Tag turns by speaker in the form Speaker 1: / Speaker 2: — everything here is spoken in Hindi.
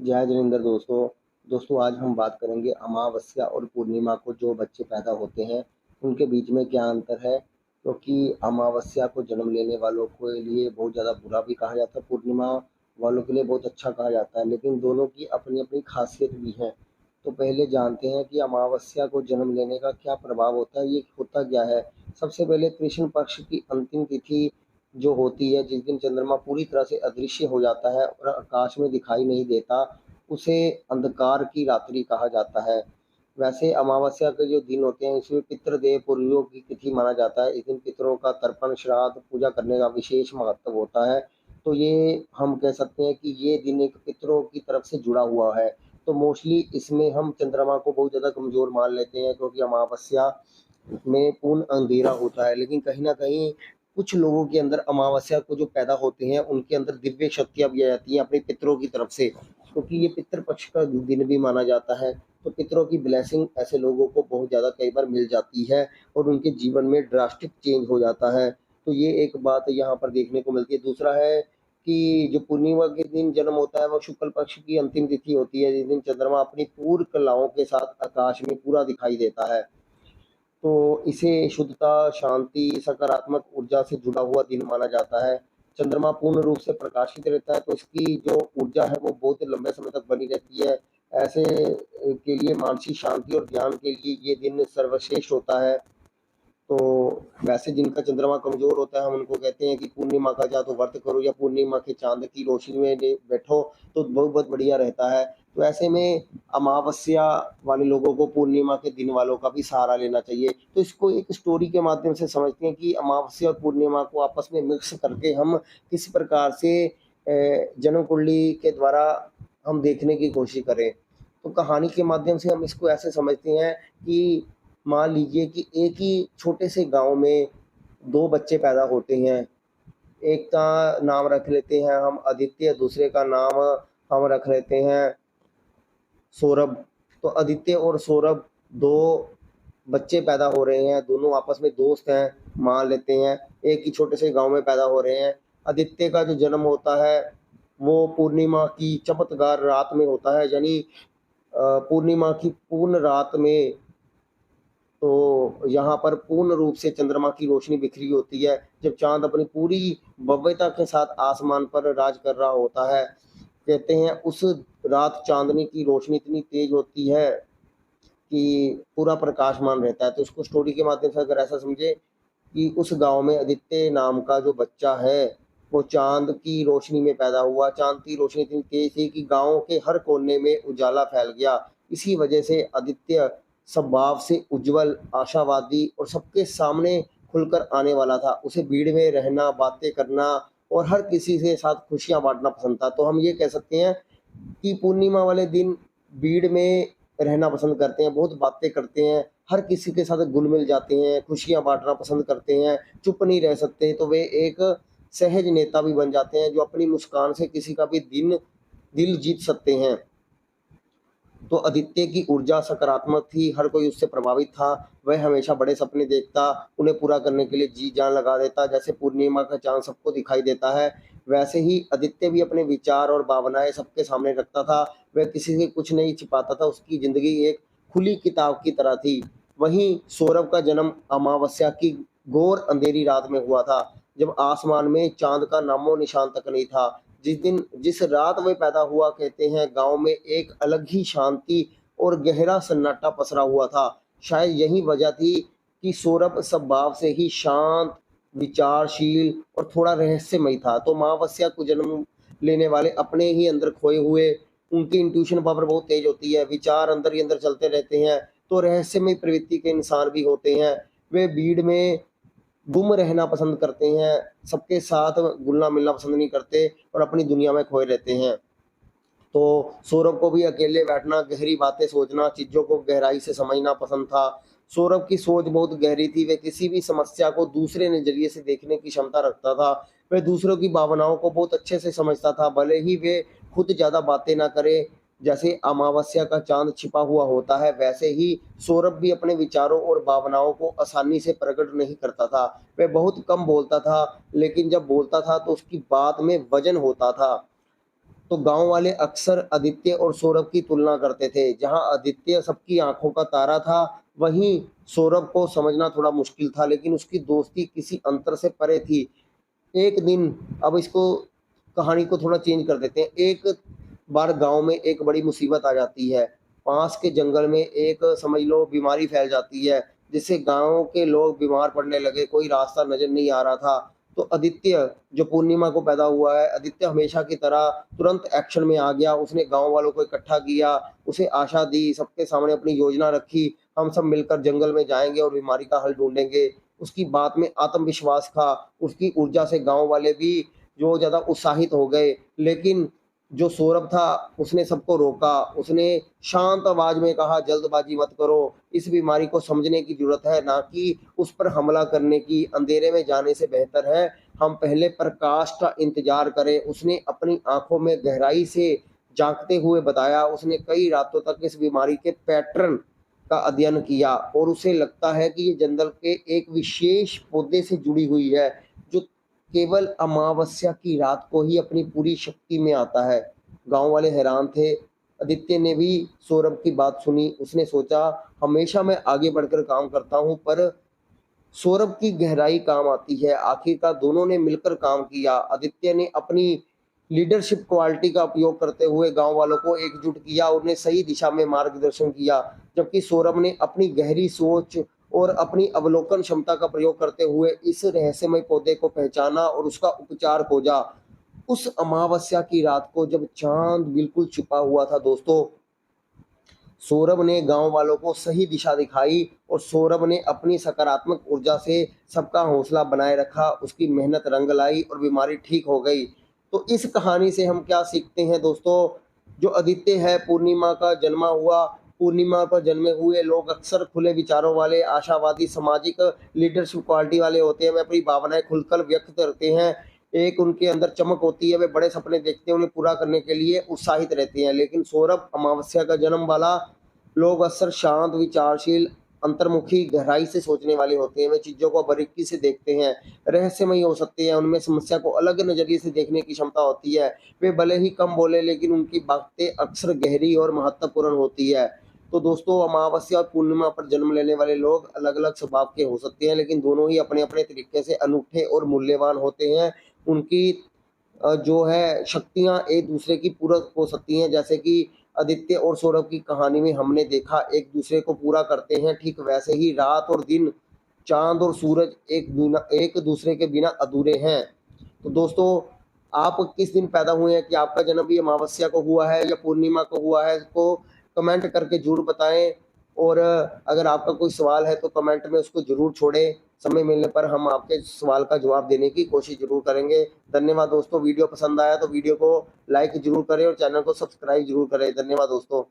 Speaker 1: जय जिनेंद्र दोस्तों आज हम बात करेंगे अमावस्या और पूर्णिमा को जो बच्चे पैदा होते हैं उनके बीच में क्या अंतर है। क्योंकि अमावस्या को जन्म लेने वालों के लिए बहुत ज़्यादा बुरा भी कहा जाता है, पूर्णिमा वालों के लिए बहुत अच्छा कहा जाता है, लेकिन दोनों की अपनी अपनी खासियत भी है। तो पहले जानते हैं कि अमावस्या को जन्म लेने का क्या प्रभाव होता है, ये होता क्या है। सबसे पहले कृष्ण पक्ष की अंतिम तिथि जो होती है, जिस दिन चंद्रमा पूरी तरह से अदृश्य हो जाता है और आकाश में दिखाई नहीं देता, उसे अंधकार की रात्रि कहा जाता है। वैसे अमावस्या के जो दिन होते हैं इसमें पितृदेव पूर्वजों की तिथि माना जाता है। इस दिन पितरों का तर्पण, श्राद्ध, पूजा करने का विशेष महत्व होता है। तो ये हम कह सकते हैं कि ये दिन एक पितरों की तरफ से जुड़ा हुआ है। तो मोस्टली इसमें हम चंद्रमा को बहुत ज़्यादा कमज़ोर मान लेते हैं, क्योंकि अमावस्या में पूर्ण अंधेरा होता है, लेकिन कहीं न कहीं कुछ लोगों के अंदर अमावस्या को जो पैदा होते हैं उनके अंदर दिव्य शक्तियाँ भी आ जाती हैं अपने पितरों की तरफ से, क्योंकि ये पितृपक्ष का दिन भी माना जाता है। तो पितरों की ब्लेसिंग ऐसे लोगों को बहुत ज़्यादा कई बार मिल जाती है और उनके जीवन में ड्रास्टिक चेंज हो जाता है। तो ये एक बात यहाँ पर देखने को मिलती है। दूसरा है कि जो पूर्णिमा के दिन जन्म होता है वो शुक्ल पक्ष की अंतिम तिथि होती है, जिस दिन चंद्रमा अपनी पूर्ण कलाओं के साथ आकाश में पूरा दिखाई देता है। तो इसे शुद्धता, शांति, सकारात्मक ऊर्जा से जुड़ा हुआ दिन माना जाता है। चंद्रमा पूर्ण रूप से प्रकाशित रहता है, तो इसकी जो ऊर्जा है वो बहुत लंबे समय तक बनी रहती है। ऐसे के लिए मानसिक शांति और ध्यान के लिए ये दिन सर्वश्रेष्ठ होता है। तो वैसे जिनका चंद्रमा कमजोर होता है हम उनको कहते हैं कि पूर्णिमा का या तो व्रत करो या पूर्णिमा के चांद की रोशनी में बैठो, तो बहुत बहुत बढ़िया रहता है। तो ऐसे में अमावस्या वाले लोगों को पूर्णिमा के दिन वालों का भी सहारा लेना चाहिए। तो इसको एक स्टोरी के माध्यम से समझते हैं कि अमावस्या और पूर्णिमा को आपस में मिक्स करके हम किस प्रकार से जन्म कुंडली के द्वारा हम देखने की कोशिश करें। तो कहानी के माध्यम से हम इसको ऐसे समझते हैं कि मान लीजिए कि एक ही छोटे से गांव में दो बच्चे पैदा होते हैं। एक का नाम रख लेते हैं हम आदित्य, दूसरे का नाम हम रख लेते हैं सौरभ। तो आदित्य और सौरभ दो बच्चे पैदा हो रहे हैं, दोनों आपस में दोस्त हैं मान लेते हैं, एक ही छोटे से गांव में पैदा हो रहे हैं। आदित्य का जो जन्म होता है वो पूर्णिमा की चमत्कार रात में होता है, यानी पूर्णिमा की पूर्ण रात में। तो यहाँ पर पूर्ण रूप से चंद्रमा की रोशनी बिखरी होती है, जब चांद अपनी पूरी भव्यता के साथ आसमान पर राज कर रहा होता है। कहते हैं उस रात चांदनी की रोशनी इतनी तेज होती है कि पूरा प्रकाशमान रहता है। तो इसको स्टोरी के माध्यम से अगर ऐसा समझे कि उस गांव में आदित्य नाम का जो बच्चा है वो चांद की रोशनी में पैदा हुआ। चांद की रोशनी इतनी तेज थी कि गांव के हर कोने में उजाला फैल गया। इसी वजह से आदित्य स्वभाव से उज्जवल, आशावादी और सबके सामने खुलकर आने वाला था। उसे भीड़ में रहना, बातें करना और हर किसी के साथ खुशियां बांटना पसंद था। तो हम ये कह सकते हैं कि पूर्णिमा वाले दिन भीड़ में रहना पसंद करते हैं, बहुत बातें करते हैं, हर किसी के साथ घुल मिल जाते हैं, खुशियां बांटना पसंद करते हैं, चुप नहीं रह सकते। तो वे एक सहज नेता भी बन जाते हैं, जो अपनी मुस्कान से किसी का भी दिल जीत सकते हैं। तो आदित्य की ऊर्जा सकारात्मक थी, हर कोई उससे प्रभावित था। वह हमेशा बड़े सपने देखता, उन्हें पूरा करने के लिए जी जान लगा देता। जैसे पूर्णिमा का चांद सबको दिखाई देता है, वैसे ही आदित्य भी अपने विचार और भावनाएं सबके सामने रखता था। वह किसी से कुछ नहीं छिपाता था, उसकी जिंदगी एक खुली किताब की तरह थी। वहीं सौरभ का जन्म अमावस्या की घोर अंधेरी रात में हुआ था, जब आसमान में चांद का नामो निशान तक नहीं था। जिस रात वह पैदा हुआ, कहते हैं गांव में एक अलग ही शांति और गहरा सन्नाटा पसरा हुआ था। शायद यही वजह थी कि सौरभ स्वभाव से ही शांत, विचारशील और थोड़ा रहस्यमय था। तो अमावस्या को जन्म लेने वाले अपने ही अंदर खोए हुए, उनकी इंट्यूशन पावर बहुत तेज होती है, विचार अंदर ही अंदर चलते रहते हैं। तो रहस्यमय प्रवृत्ति के इंसान भी होते हैं। वे भीड़ में गुम रहना पसंद करते हैं, सबके साथ घुलना मिलना पसंद नहीं करते और अपनी दुनिया में खोए रहते हैं। तो सौरभ को भी अकेले बैठना, गहरी बातें सोचना, चीजों को गहराई से समझना पसंद था। सौरभ की सोच बहुत गहरी थी, वह किसी भी समस्या को दूसरे नजरिए से देखने की क्षमता रखता था। वह दूसरों की भावनाओं को बहुत अच्छे से समझता था, भले ही वे खुद ज्यादा बातें ना करे। जैसे अमावस्या का चांद छिपा हुआ होता है, वैसे ही सौरभ भी अपने विचारों और भावनाओं को आसानी से प्रकट नहीं करता था। वह बहुत कम बोलता था, लेकिन जब बोलता था तो उसकी बात में वजन होता था। तो गाँव वाले अक्सर आदित्य और सौरभ की तुलना करते थे। जहाँ आदित्य सबकी आँखों का तारा था, वहीं सौरभ को समझना थोड़ा मुश्किल था, लेकिन उसकी दोस्ती किसी अंतर से परे थी। एक दिन, अब इसको कहानी को थोड़ा चेंज कर देते हैं। एक बार गाँव में एक बड़ी मुसीबत आ जाती है। पास के जंगल में एक समझ लो बीमारी फैल जाती है, जिससे गाँव के लोग बीमार पड़ने लगे, कोई रास्ता नज़र नहीं आ रहा था। तो आदित्य, जो पूर्णिमा को पैदा हुआ है, आदित्य हमेशा की तरह तुरंत एक्शन में आ गया। उसने गाँव वालों को इकट्ठा किया, उसे आशा दी, सबके सामने अपनी योजना रखी, हम सब मिलकर जंगल में जाएँगे और बीमारी का हल ढूँढेंगे। उसकी बात में आत्मविश्वास था, उसकी ऊर्जा से गाँव वाले भी जो ज़्यादा उत्साहित हो गए। लेकिन जो सौरभ था, उसने सबको रोका, उसने शांत आवाज़ में कहा, जल्दबाज़ी मत करो, इस बीमारी को समझने की ज़रूरत है, ना कि उस पर हमला करने की। अंधेरे में जाने से बेहतर है हम पहले प्रकाश का इंतज़ार करें। उसने अपनी आँखों में गहराई से झाँकते हुए बताया, उसने कई रातों तक इस बीमारी के पैटर्न का अध्ययन किया और उसे लगता है कि ये जंगल के एक विशेष पौधे से जुड़ी हुई है, जो केवल अमावस्या की रात को ही अपनी पूरी शक्ति में आता है। गाँव वाले हैरान थे। आदित्य ने भी सौरभ की बात सुनी। उसने सोचा, हमेशा मैं आगे बढ़कर काम करता हूँ, पर सौरभ की गहराई काम आती है। आखिरकार दोनों ने मिलकर काम किया। आदित्य ने अपनी लीडरशिप क्वालिटी का उपयोग करते हुए गाँव वालों को एकजुट किया, उन्हें सही दिशा में मार्गदर्शन किया, जबकि सौरभ ने अपनी गहरी सोच और अपनी अवलोकन क्षमता का प्रयोग करते हुए इस रहस्यमय पौधे को पहचाना और उसका उपचार खोजा। उस अमावस्या की रात को जब चाँद बिल्कुल छुपा हुआ था दोस्तों, सौरभ ने गाँव वालों को सही दिशा दिखाई और सौरभ ने अपनी सकारात्मक ऊर्जा से सबका हौसला बनाए रखा। उसकी मेहनत रंग लाई और बीमारी ठीक हो गई। तो इस कहानी से हम क्या सीखते हैं दोस्तों? जो आदित्य है, पूर्णिमा का जन्मा हुआ, पूर्णिमा पर जन्मे हुए लोग अक्सर खुले विचारों वाले, आशावादी, सामाजिक लीडरशिप क्वालिटी वाले होते हैं। वे अपनी भावनाएँ खुलकर व्यक्त करते हैं। एक उनके अंदर चमक होती है, वे बड़े सपने देखते हैं, उन्हें पूरा करने के लिए उत्साहित रहते हैं। लेकिन सौरभ, अमावस्या का जन्म वाला, लोग अक्सर शांत, विचारशील, अंतर्मुखी, गहराई से सोचने वाले होते हैं। वे चीज़ों को बारीकी से देखते हैं, रहस्यमयी हो सकते हैं, उनमें समस्या को अलग नज़रिए से देखने की क्षमता होती है। वे भले ही कम बोले, लेकिन उनकी बातें अक्सर गहरी और महत्वपूर्ण होती है। तो दोस्तों, अमावस्या और पूर्णिमा पर जन्म लेने वाले लोग अलग-अलग स्वभाव के हो सकते हैं, लेकिन दोनों ही अपने-अपने तरीके से अनूठे और मूल्यवान होते हैं। उनकी जो है शक्तियाँ एक-दूसरे की पूरक हो सकती हैं, जैसे कि आदित्य और सौरभ की कहानी में हमने देखा, एक-दूसरे को पूरा करते हैं। ठीक वैसे ही रात और दिन, चाँद और सूरज एक-दूसरे के बिना अधूरे हैं। तो दोस्तों, आप किस दिन पैदा हुए हैं? कि आपका जन्म भी अमावस्या को हुआ है या पूर्णिमा को हुआ है? इसको कमेंट करके ज़रूर बताएँ। और अगर आपका कोई सवाल है तो कमेंट में उसको ज़रूर छोड़ें। समय मिलने पर हम आपके सवाल का जवाब देने की कोशिश ज़रूर करेंगे। धन्यवाद दोस्तों। वीडियो पसंद आया तो वीडियो को लाइक ज़रूर करें और चैनल को सब्सक्राइब ज़रूर करें। धन्यवाद दोस्तों।